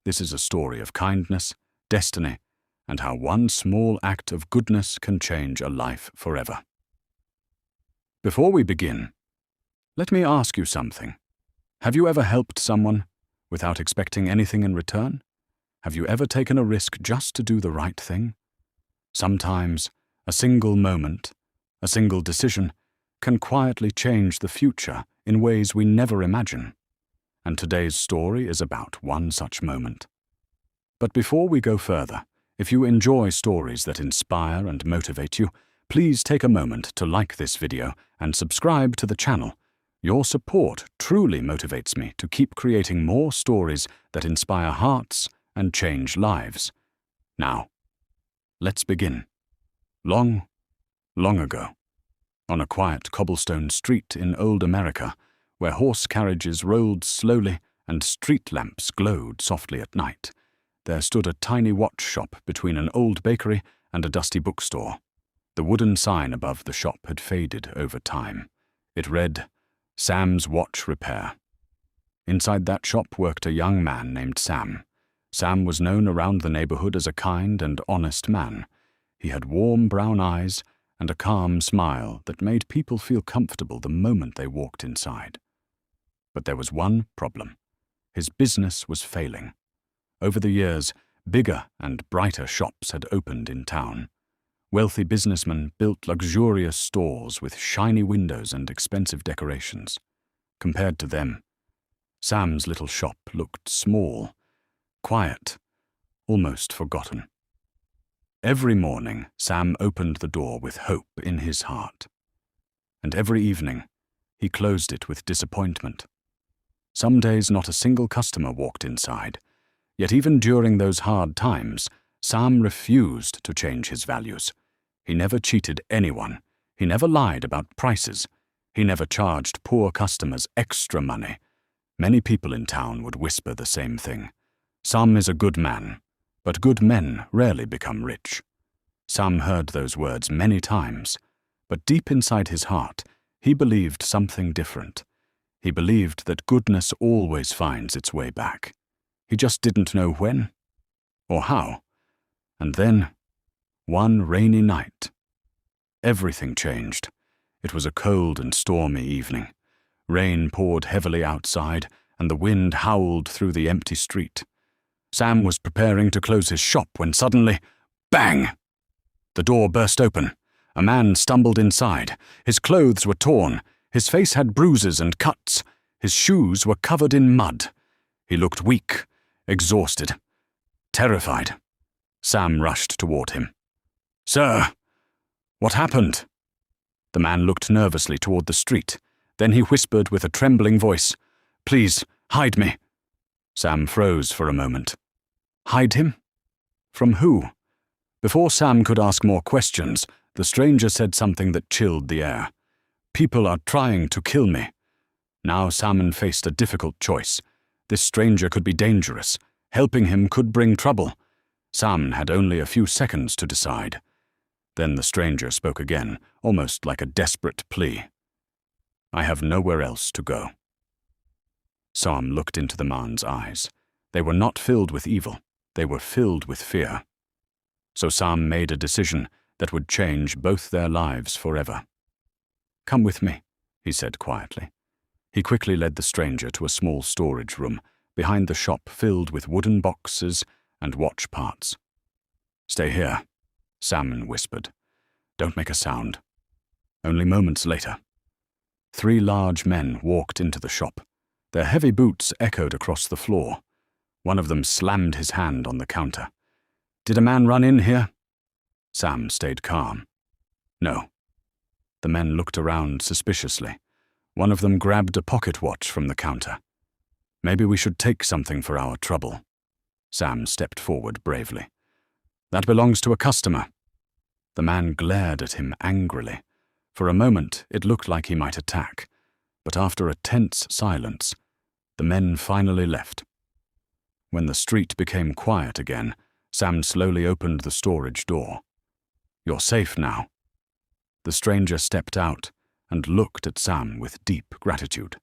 This is a story of kindness, destiny, and how one small act of goodness can change a life forever. Before we begin, let me ask you something. Have you ever helped someone without expecting anything in return? Have you ever taken a risk just to do the right thing? Sometimes a single moment, a single decision, can quietly change the future in ways we never imagine. And today's story is about one such moment. But before we go further, if you enjoy stories that inspire and motivate you, please take a moment to like this video and subscribe to the channel. Your support truly motivates me to keep creating more stories that inspire hearts and change lives. Now, let's begin. Long, long ago, on a quiet cobblestone street in old America, where horse carriages rolled slowly and street lamps glowed softly at night, there stood a tiny watch shop between an old bakery and a dusty bookstore. The wooden sign above the shop had faded over time. It read, "Sam's Watch Repair." Inside that shop worked a young man named Sam. Sam was known around the neighborhood as a kind and honest man. He had warm brown eyes and a calm smile that made people feel comfortable the moment they walked inside. But there was one problem. His business was failing. Over the years, bigger and brighter shops had opened in town. Wealthy businessmen built luxurious stores with shiny windows and expensive decorations. Compared to them, Sam's little shop looked small, quiet, almost forgotten. Every morning, Sam opened the door with hope in his heart. And every evening, he closed it with disappointment. Some days not a single customer walked inside, yet even during those hard times, Sam refused to change his values. He never cheated anyone. He never lied about prices. He never charged poor customers extra money. Many people in town would whisper the same thing. Sam is a good man, but good men rarely become rich. Sam heard those words many times, but deep inside his heart, he believed something different. He believed that goodness always finds its way back. He just didn't know when or how. And then, one rainy night, everything changed. It was a cold and stormy evening. Rain poured heavily outside, and the wind howled through the empty street. Sam was preparing to close his shop when suddenly, bang! The door burst open. A man stumbled inside. His clothes were torn. His face had bruises and cuts. His shoes were covered in mud. He looked weak, exhausted, terrified. Sam rushed toward him. "Sir, what happened?" The man looked nervously toward the street. Then he whispered with a trembling voice, "Please, hide me." Sam froze for a moment. Hide him? From who? Before Sam could ask more questions, the stranger said something that chilled the air. "People are trying to kill me." Now Samn faced a difficult choice. This stranger could be dangerous. Helping him could bring trouble. Samn had only a few seconds to decide. Then the stranger spoke again, almost like a desperate plea. "I have nowhere else to go." Sam looked into the man's eyes. They were not filled with evil. They were filled with fear. So Sam made a decision that would change both their lives forever. "Come with me," he said quietly. He quickly led the stranger to a small storage room behind the shop filled with wooden boxes and watch parts. "Stay here," Samn whispered. "Don't make a sound." Only moments later, 3 large men walked into the shop. Their heavy boots echoed across the floor. One of them slammed his hand on the counter. "Did a man run in here?" Sam stayed calm. "No." The men looked around suspiciously. One of them grabbed a pocket watch from the counter. "Maybe we should take something for our trouble." Sam stepped forward bravely. "That belongs to a customer." The man glared at him angrily. For a moment, it looked like he might attack, but after a tense silence, the men finally left. When the street became quiet again, Sam slowly opened the storage door. "You're safe now." The stranger stepped out and looked at Sam with deep gratitude.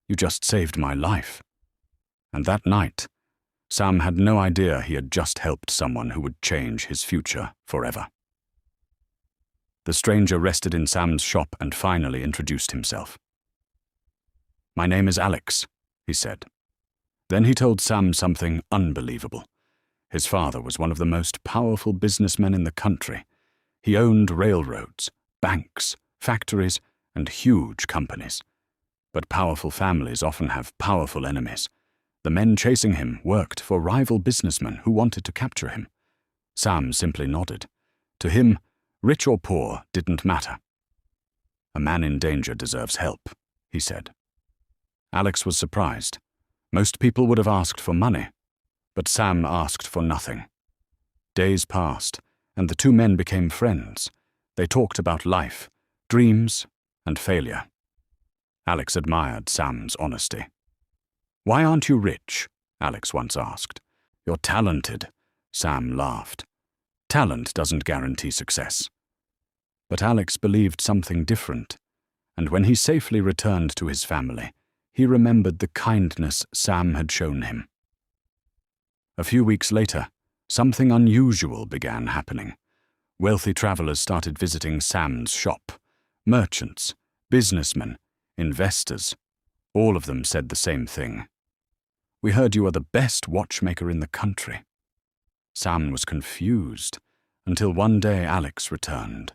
"You just saved my life." And that night, Sam had no idea he had just helped someone who would change his future forever. The stranger rested in Sam's shop and finally introduced himself. "My name is Alex," he said. Then he told Sam something unbelievable. His father was one of the most powerful businessmen in the country. He owned railroads, banks, factories, and huge companies. But powerful families often have powerful enemies. The men chasing him worked for rival businessmen who wanted to capture him. Sam simply nodded. To him, rich or poor didn't matter. "A man in danger deserves help," he said. Alex was surprised. Most people would have asked for money, but Sam asked for nothing. Days passed, and the two men became friends. They talked about life, dreams, and failure. Alex admired Sam's honesty. "Why aren't you rich?" Alex once asked. "You're talented," Sam laughed. "Talent doesn't guarantee success." But Alex believed something different, and when he safely returned to his family, he remembered the kindness Sam had shown him. A few weeks later, something unusual began happening. Wealthy travelers started visiting Sam's shop. Merchants, businessmen, investors, all of them said the same thing. "We heard you are the best watchmaker in the country." Sam was confused until one day Alex returned,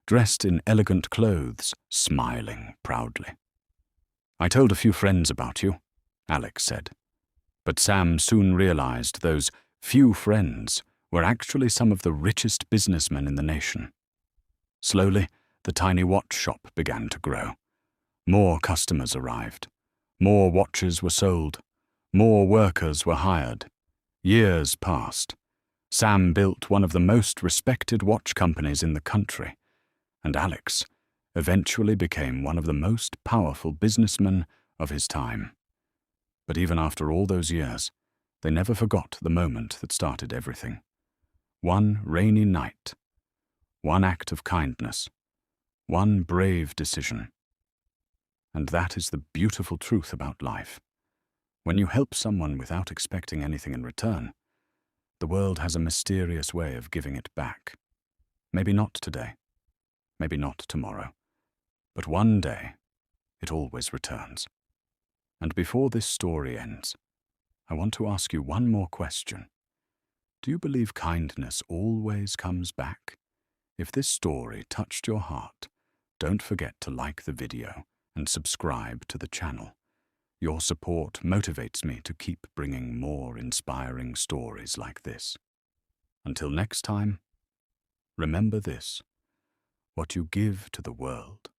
dressed in elegant clothes, smiling proudly. "I told a few friends about you," Alex said. But Sam soon realized those few friends were actually some of the richest businessmen in the nation. Slowly, the tiny watch shop began to grow. More customers arrived. More watches were sold. More workers were hired. Years passed. Sam built one of the most respected watch companies in the country, and Alex eventually became one of the most powerful businessmen of his time. But even after all those years, they never forgot the moment that started everything. One rainy night, one act of kindness, one brave decision. And that is the beautiful truth about life. When you help someone without expecting anything in return, the world has a mysterious way of giving it back. Maybe not today, maybe not tomorrow, but one day it always returns. And before this story ends, I want to ask you one more question. Do you believe kindness always comes back? If this story touched your heart, don't forget to like the video and subscribe to the channel. Your support motivates me to keep bringing more inspiring stories like this. Until next time, remember this: what you give to the world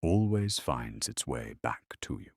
always finds its way back to you.